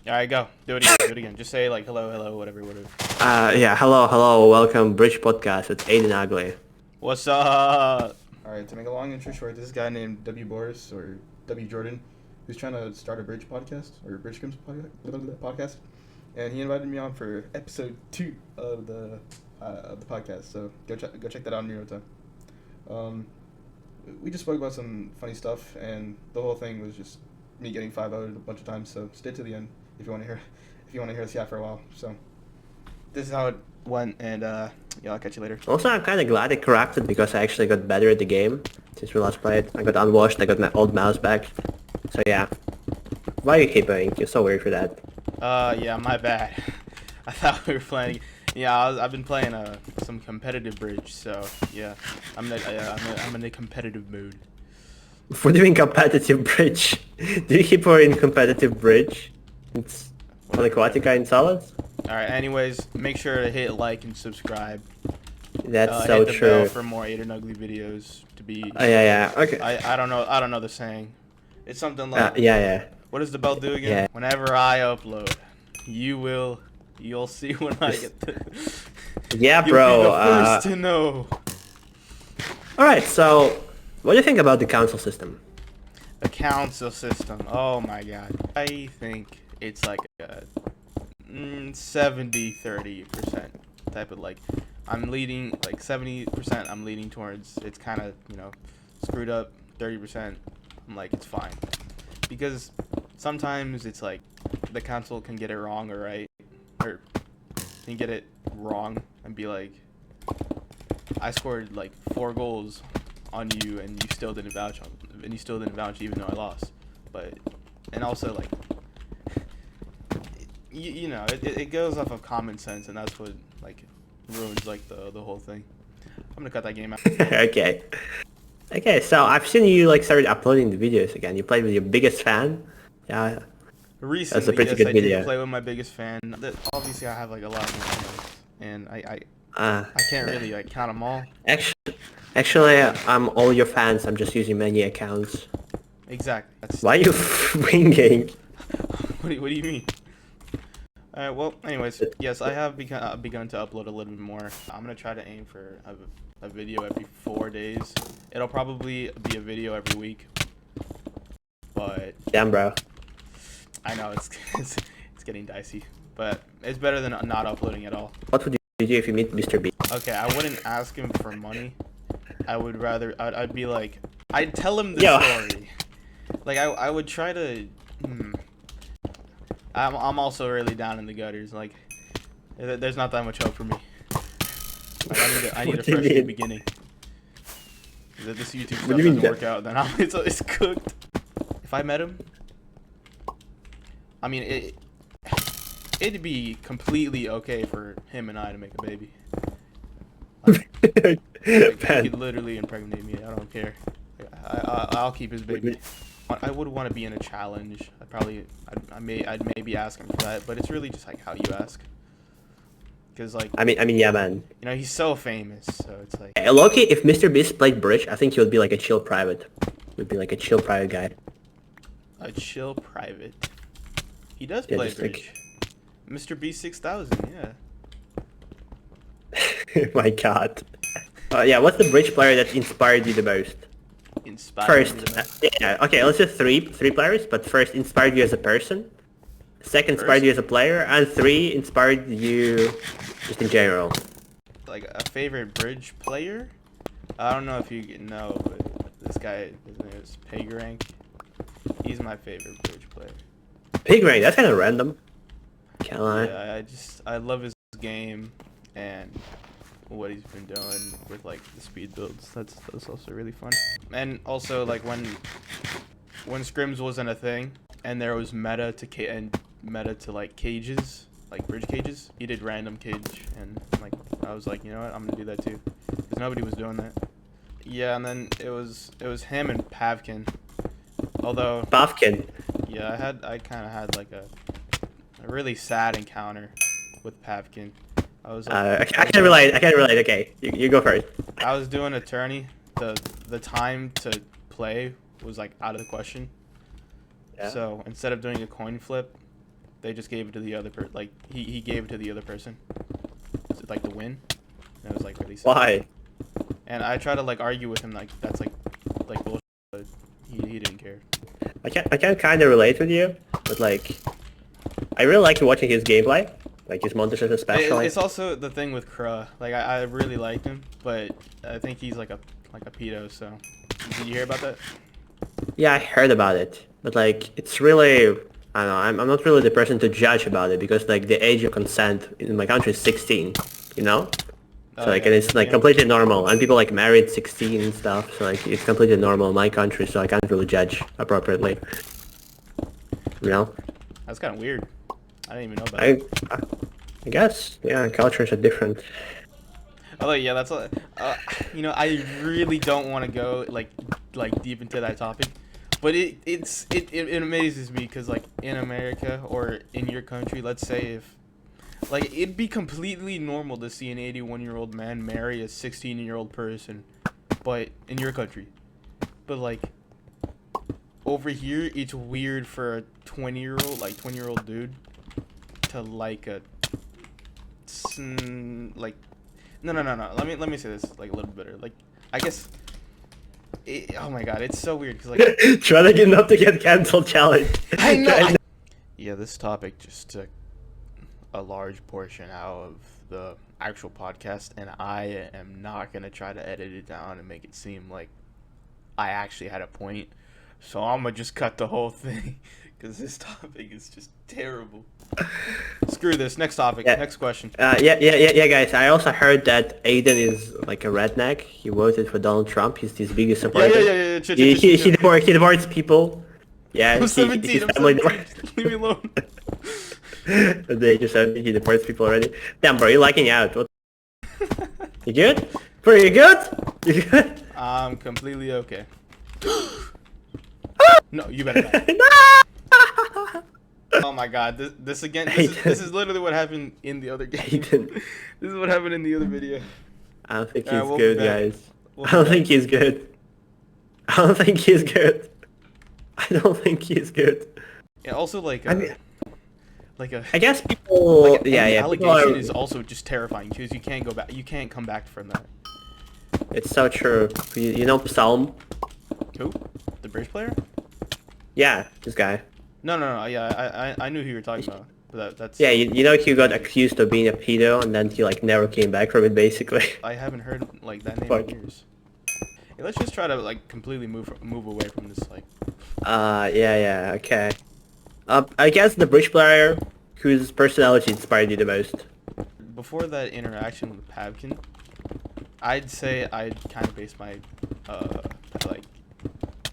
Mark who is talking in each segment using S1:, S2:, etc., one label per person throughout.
S1: Alright, go. Do it again. Do it again. Just say like hello, hello, whatever, whatever.
S2: Yeah, hello, welcome, Bridge Podcast. It's Aiden Ugly.
S1: What's up? Alright, to make a long intro short, this guy named W. Boris or WJordan, who's trying to start a bridge podcast or bridge Scrims podcast, and he invited me on for episode 2 of the podcast. So go check that out in your own time. We just spoke about some funny stuff, and the whole thing was just me getting 5-0'd a bunch of times. So stay to the end if you want to hear us yap for a while. So this is how it went, and yeah, I'll catch you later.
S2: Also, I'm kind of glad I corrected because I actually got better at the game since we last played. I got unwashed, I got my old mouse back. So yeah. Why are you keeping? You're so weird for that.
S1: Yeah, my bad. I thought we were playing. Yeah, I've been playing some competitive bridge, so yeah, I'm in a competitive mood.
S2: For doing competitive bridge, do you keep her in competitive bridge? It's on Aquatica in solids?
S1: Alright, anyways, make sure to hit like and subscribe.
S2: That's so
S1: hit the
S2: true.
S1: bell for more Aiden Ugly videos to be.
S2: Yeah, okay.
S1: I don't know the saying. It's something like.
S2: Yeah.
S1: What does the bell do again?
S2: Yeah.
S1: Whenever I upload, you'll see when I get the.
S2: Yeah,
S1: You'll
S2: bro.
S1: be the first to know.
S2: Alright, so what do you think about the council system?
S1: The council system. Oh my god. I think it's like a 70-30% type of like. I'm leading like 70%. I'm leaning towards it's kind of screwed up. 30%. I'm like it's fine because sometimes it's like the council can get it wrong or right or can get it wrong and be like I scored like 4 goals on you and you still didn't vouch even though I lost. But and also like it goes off of common sense, and that's what like ruins like the whole thing. I'm gonna cut that game out.
S2: Okay, so I've seen you like started uploading the videos again. You played with your biggest fan. Yeah.
S1: Recently,
S2: That's a pretty
S1: yes,
S2: good
S1: I
S2: video.
S1: did play with my biggest fan. Obviously, I have like a lot more fans, and I can't really like count them all.
S2: Actually, I'm all your fans. I'm just using many accounts.
S1: Exactly.
S2: Why are you ringing?
S1: What do you mean? Alright, well, anyways, yes, I have begun to upload a little bit more. I'm gonna try to aim for a video every 4 days. It'll probably be a video every week, but
S2: Damn, bro.
S1: I know it's getting dicey, but it's better than not uploading at all.
S2: What would you do if you meet MrBeast?
S1: Okay, I wouldn't ask him for money. I would rather I'd be like I'd tell him the story. Like I would try to. I'm also really down in the gutters. Like, there's not that much hope for me. Like, I need a fresh new beginning. If this YouTube stuff doesn't work out, then it's cooked. If I met him, I mean it'd be completely okay for him and I to make a baby. Like, he could literally impregnate me. I don't care. I'll keep his baby. I would want to be in a challenge. I'd maybe ask him for that, but it's really just like how you ask. Cause like
S2: I mean, yeah, man.
S1: He's so famous, so it's like.
S2: Hey, Loki, if MrBeast played bridge, I think he would be like a chill private. Would be like a chill private guy.
S1: A chill private. He does play bridge. Like... MrBeast 6000, yeah.
S2: My God. Yeah, what's the bridge player that inspired you the most? Yeah, okay, let's do three players, but first inspired you as a person, second inspired you as a player, and 3 inspired you just in general.
S1: Like a favorite bridge player? I don't know if you know, but this guy, his name is Pigrank. He's my favorite bridge player.
S2: Pigrank, that's kind of random. Can't lie.
S1: Yeah, I love his game and what he's been doing with like the speed builds. That's also really fun. And also like when Scrims wasn't a thing and there was meta to like cages, like bridge cages, he did random cage, and like I was like, you know what, I'm gonna do that too, because nobody was doing that. Yeah, and then it was him and Pavkin. Although
S2: Pavkin.
S1: Yeah, I kind of had like a really sad encounter with Pavkin. I was like,
S2: I can't relate. Okay, you go first.
S1: I was doing a tourney. The time to play was like out of the question. Yeah. So instead of doing a coin flip, they just gave it to the other like he gave it to the other person, like the win. And it was like really sad.
S2: Why?
S1: And I tried to like argue with him like that's like bullshit, but he didn't care.
S2: I can kind of relate with you, but like, I really like watching his gameplay, like his montages especially.
S1: It's also the thing with Kruh. Like I really liked him, but I think he's like a pedo. So did you hear about that?
S2: Yeah, I heard about it, but like, it's really, I don't know, I'm not really the person to judge about it because like the age of consent in my country is 16, you know? So like,
S1: yeah,
S2: and it's like completely normal, and people like married 16 and stuff, so like, it's completely normal in my country, so I can't really judge appropriately. You know?
S1: That's kind of weird. I didn't even know about it.
S2: I guess, yeah, cultures are different.
S1: Oh yeah, that's you know, I really don't want to go like deep into that topic, but it amazes me because like in America or in your country, let's say if like it'd be completely normal to see an 81-year-old man marry a 16-year-old person, but in your country, but like over here it's weird for a 20-year-old dude to like a like no. Let me say this like a little better. Like I guess. Oh my god, it's so weird because like.
S2: Trying to get not to get cancelled challenge.
S1: I know. Yeah, this topic just took a large portion out of the actual podcast, and I am not gonna try to edit it down and make it seem like I actually had a point. So I'm gonna just cut the whole thing because this topic is just terrible. Screw this. Next topic.
S2: Yeah.
S1: Next question.
S2: Yeah, guys. I also heard that Aiden is like a redneck. He voted for Donald Trump. He's his biggest supporter.
S1: Yeah.
S2: He deports people. Yeah,
S1: I'm 17. I'm 17. Leave me alone.
S2: They just said he deports people already. Damn, bro, you're lacking out. What? You good? Bro, you good? You good?
S1: I'm completely okay. No, you better not. Oh my god, this again, this is literally what happened in the other game. This is what happened in the other video.
S2: I don't think he's good, guys. I don't think he's good. I don't think he's good. I don't think he's good.
S1: Yeah, also like
S2: I mean,
S1: I
S2: guess people,
S1: like
S2: yeah.
S1: allegation is also just terrifying because you can't go back. You can't come back from that.
S2: It's so true. You know Psalm?
S1: Who? The bridge player?
S2: Yeah, this guy.
S1: No. Yeah, I knew who you were talking about. But that's.
S2: Yeah, you know he got accused of being a pedo and then he like never came back from it basically.
S1: I haven't heard like that name in years. Hey, let's just try to like completely move away from this like.
S2: Yeah, okay. I guess the bridge player whose personality inspired you the most.
S1: Before that interaction with Pavkin, I'd say I'd kind of base my like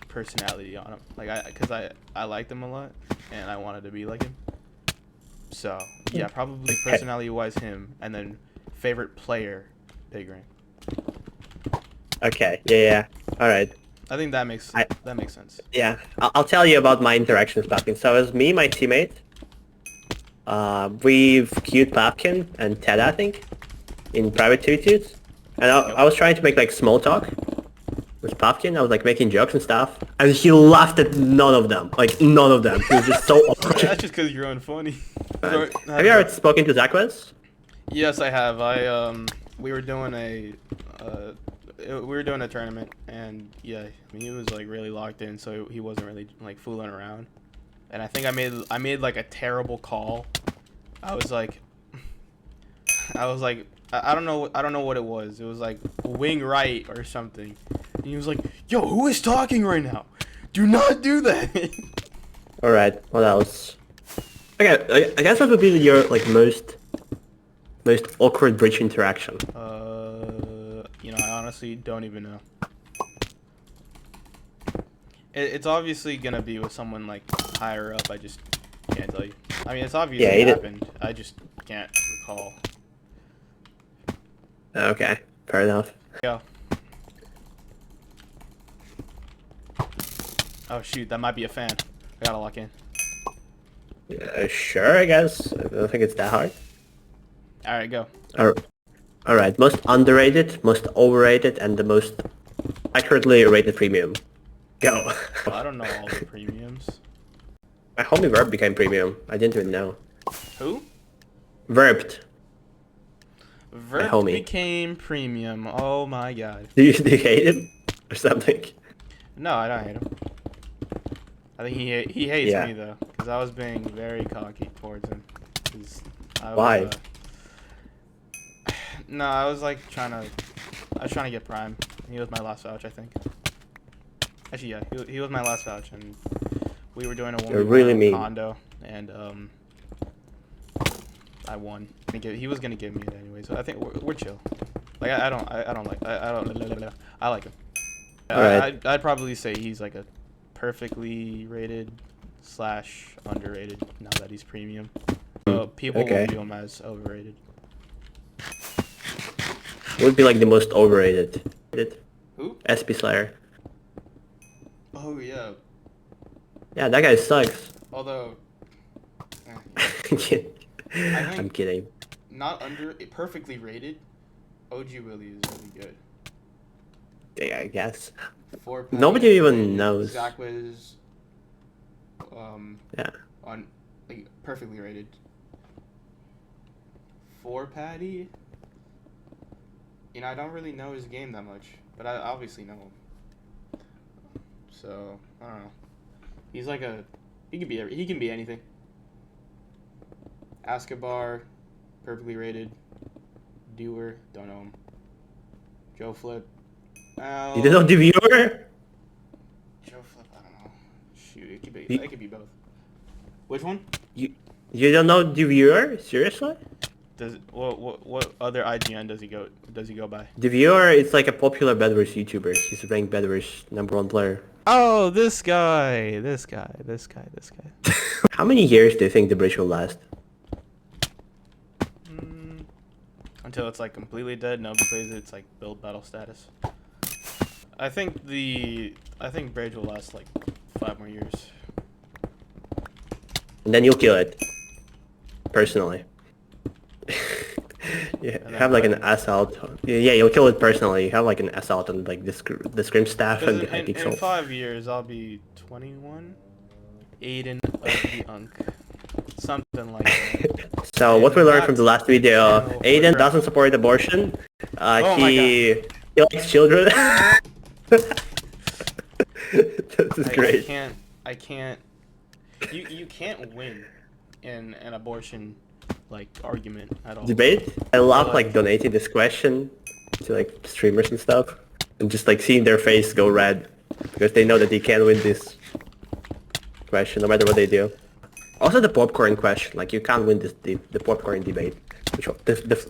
S1: personality on him, like because I liked him a lot and I wanted to be like him. So yeah, probably personality wise him, and then favorite player, Big Ring.
S2: Okay, yeah, all right.
S1: I think that makes sense.
S2: Yeah, I'll tell you about my interaction with Papkin. So it was me, my teammate. We've queued Papkin and Ted, I think, in private tutus. And I was trying to make like small talk with Papkin. I was like making jokes and stuff. And he laughed at none of them. Like none of them. He was just so awkward.
S1: That's just because you're unfunny.
S2: Have you ever spoken to Zakwas?
S1: Yes, I have. We were doing a tournament, and yeah, I mean, he was like really locked in, so he wasn't really like fooling around. And I think I made like a terrible call. I was like I don't know what it was. It was like wing right or something. And he was like, "Yo, who is talking right now? Do not do that."
S2: All right. What else? Okay, I guess what would be your like most awkward bridge interaction?
S1: You know, I honestly don't even know. It's obviously gonna be with someone like higher up. I just can't tell you. I mean, it's obviously happened. I just can't recall.
S2: Okay, fair enough.
S1: Yeah. Oh shoot, that might be a fan. I gotta lock in.
S2: Sure, I guess. I don't think it's that hard.
S1: All right, go.
S2: All right, most underrated, most overrated, and the most accurately rated premium. Go.
S1: Well, I don't know all the premiums.
S2: My homie Verb became premium. I didn't even know.
S1: Who?
S2: Verbed. My
S1: Vert
S2: homie.
S1: became premium. Oh my god.
S2: Do you hate him? Or something?
S1: No, I don't hate him. I think he hates
S2: Yeah.
S1: me though, because I was being very cocky towards him. 'Cause I was,
S2: Why?
S1: No, I was like I was trying to get Prime. He was my last vouch, I think. Actually, yeah, he was my last vouch, and we were doing a
S2: You're really mean.
S1: condo, and I won. He was gonna give me it anyway, so I think we're chill. Like I don't I like him.
S2: Alright.
S1: I'd probably say he's like a perfectly rated / underrated now that he's premium. So people will view him as overrated.
S2: Would be like the most overrated.
S1: Who?
S2: SP Slayer.
S1: Oh yeah.
S2: Yeah, that guy sucks.
S1: Although,
S2: I'm kidding.
S1: not perfectly rated. OG Willie is really good.
S2: Yeah, I guess.
S1: Nobody
S2: even knows.
S1: Zach was
S2: Yeah.
S1: on like perfectly rated. 4 Patty. I don't really know his game that much, but I obviously know him. So I don't know. He's like he can be anything. Escobar, perfectly rated. Dewar, don't know him. Joe Flip.
S2: You don't know the viewer?
S1: Joe Flip, I don't know. Shoot, it could be both. Which one?
S2: You don't know the viewer? Seriously?
S1: What other IGN does he go by?
S2: The viewer is like a popular Bedwars YouTuber. He's ranked Bedwars #1 player.
S1: Oh, this guy.
S2: How many years do you think the bridge will last?
S1: Until it's like completely dead, nobody plays it. It's like build battle status. I think bridge will last like 5 more years.
S2: And then you'll kill it. Personally. Yeah, have like an assault. Yeah, you'll kill it personally. You have like an assault on like the Scrims staff and the
S1: in 5 years, I'll be 21. Aiden of the Unk. Something like that.
S2: So what we learned from the last video, Aiden doesn't support abortion. He likes children. This is great.
S1: I can't. You can't win in an abortion like argument at all.
S2: Debate? I love like donating this question to like streamers and stuff, and just like seeing their face go red because they know that they can't win this question no matter what they do. Also the popcorn question, like you can't win this the popcorn debate.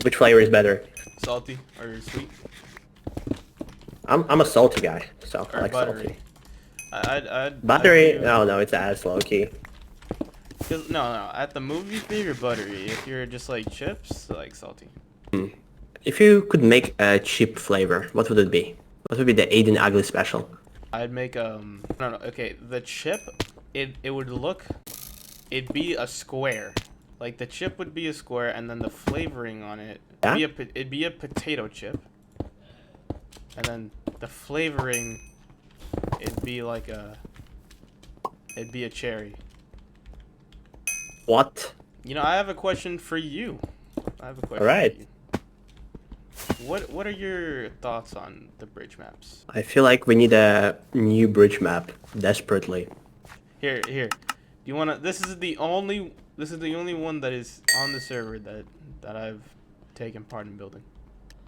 S2: Which flavor is better?
S1: Salty or sweet?
S2: I'm a salty guy, so I like
S1: buttery.
S2: salty. Buttery? No, it's ass low key.
S1: No, at the movie theater, buttery. If you're just like chips, like salty.
S2: If you could make a chip flavor, what would it be? What would be the Aiden Ugly special?
S1: I'd make no, okay, the chip, it'd be a square. Like the chip would be a square, and then the flavoring on it, it'd be a potato chip. And then the flavoring, it'd be a cherry.
S2: What?
S1: I have a question for you.
S2: Alright.
S1: What are your thoughts on the bridge maps?
S2: I feel like we need a new bridge map desperately.
S1: Here. Do you wanna? This is the only one that is on the server that I've taken part in building.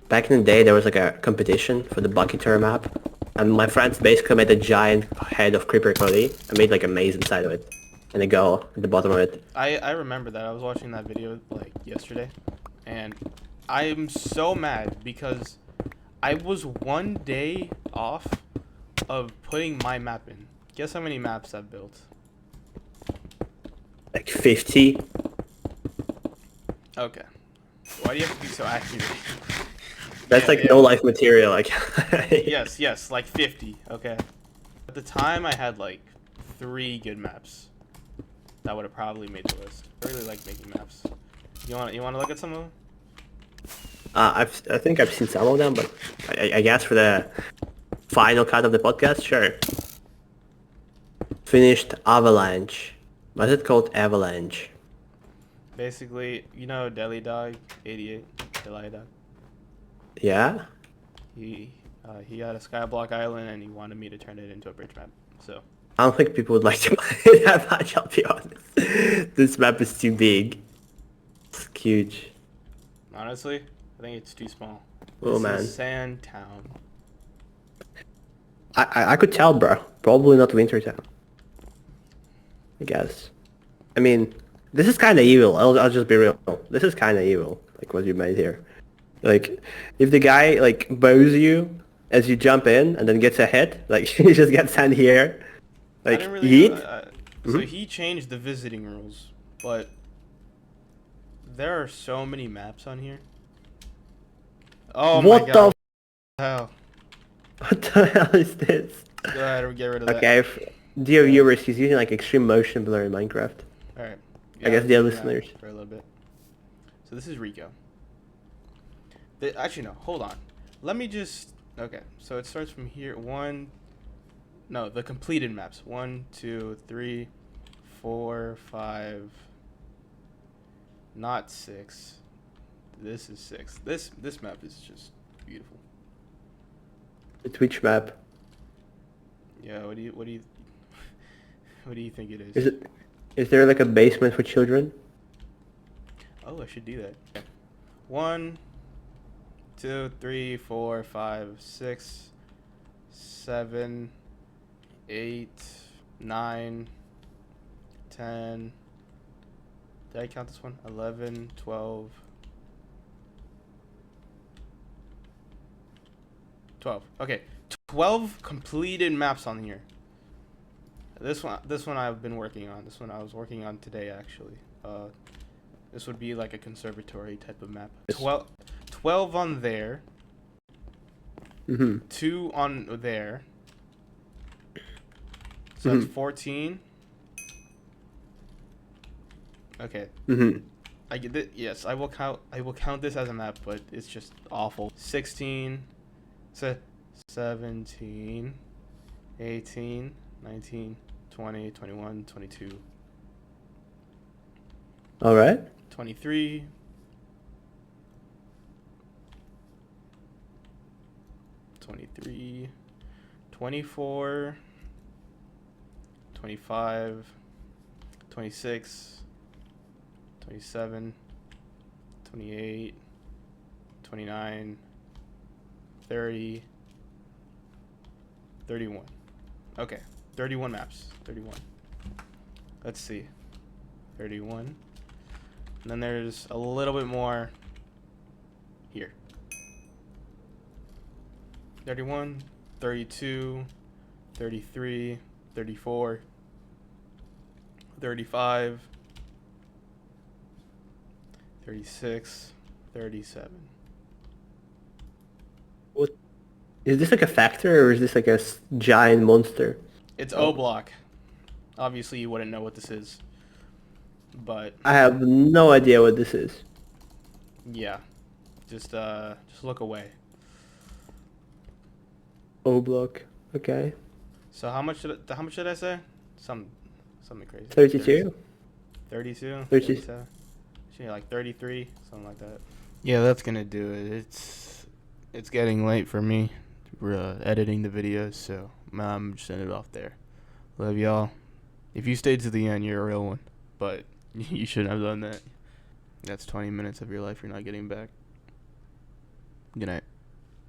S2: Back in the day, there was like a competition for the Bucketeer map, and my friends basically made a giant head of Creeper Cody and made like a maze inside of it, and a goal at the bottom of it.
S1: I remember that. I was watching that video like yesterday, and I'm so mad because I was one day off of putting my map in. Guess how many maps I've built?
S2: Like 50.
S1: Okay. Why do you have to be so accurate?
S2: That's no life material. Like.
S1: yes, like 50. Okay. At the time, I had like 3 good maps that would have probably made the list. I really like making maps. You want to look at some of them?
S2: I think I've seen some of them, but I guess for the final cut of the podcast, sure. Finished Avalanche. Why is it called Avalanche?
S1: Basically, you know Deli Dog 88, Deli Dog.
S2: Yeah?
S1: He had a skyblock island and he wanted me to turn it into a bridge map. So
S2: I don't think people would like to play it that much, I'll be honest. This map is too big. It's huge.
S1: honestly, I think it's too small.
S2: Oh
S1: This
S2: man.
S1: is Sand Town.
S2: I could tell, bro. Probably not Winter Town. I guess. I mean, this is kind of evil. I'll just be real. This is kind of evil, like what you made here. Like, if the guy like bows you as you jump in and then gets a hit, like he just gets sent here.
S1: I
S2: Like
S1: didn't really
S2: yeet.
S1: know, so he changed the visiting rules, but there are so many maps on here. Oh
S2: What
S1: my god.
S2: the
S1: Hell.
S2: what the hell is this?
S1: Go ahead and get rid of that.
S2: Okay, dear viewers, he's using like extreme motion blur in Minecraft.
S1: Alright.
S2: I guess dear
S1: yeah,
S2: listeners.
S1: for a little bit. So this is Rico. Actually, no. Hold on. Let me just... Okay. So it starts from here. No, the completed maps. 1, 2, 3, 4, 5... Not 6. This is 6. This map is just beautiful.
S2: The Twitch map.
S1: Yeah, what do you what do you think it is?
S2: Is there like a basement for children?
S1: Oh, I should do that. Okay. 1, 2, 3, 4, 5, 6, 7, 8, 9, 10. Did I count this one? 11, 12. 12. Okay. 12 completed maps on here. This one I've been working on. This one I was working on today actually. This would be like a conservatory type of map. 12 on there. 2 on there. So that's 14. Okay. I get it. Yes, I will count this as a map, but it's just awful. 16. 17, 18, 19, 20, 21, 22.
S2: All right.
S1: 23. 23, 24, 25, 26, 27, 28, 29, 30, 31. Okay, 31 maps. 31. Let's see. 31. And then there's a little bit more here. 31, 32, 33, 34, 35, 36, 37.
S2: What is this, like a factor or is this like a giant monster?
S1: It's O block. Obviously, you wouldn't know what this is, but
S2: I have no idea what this is.
S1: yeah, just look away.
S2: O block. Okay.
S1: So how much did I say? Something crazy.
S2: 32.
S1: 32.
S2: 30.
S1: 37. Should be like 33, something like that. Yeah, that's gonna do it. It's getting late for me. We're editing the videos, so I'm just ending it off there. Love y'all. If you stayed to the end, you're a real one. But you shouldn't have done that. That's 20 minutes of your life you're not getting back. Good night.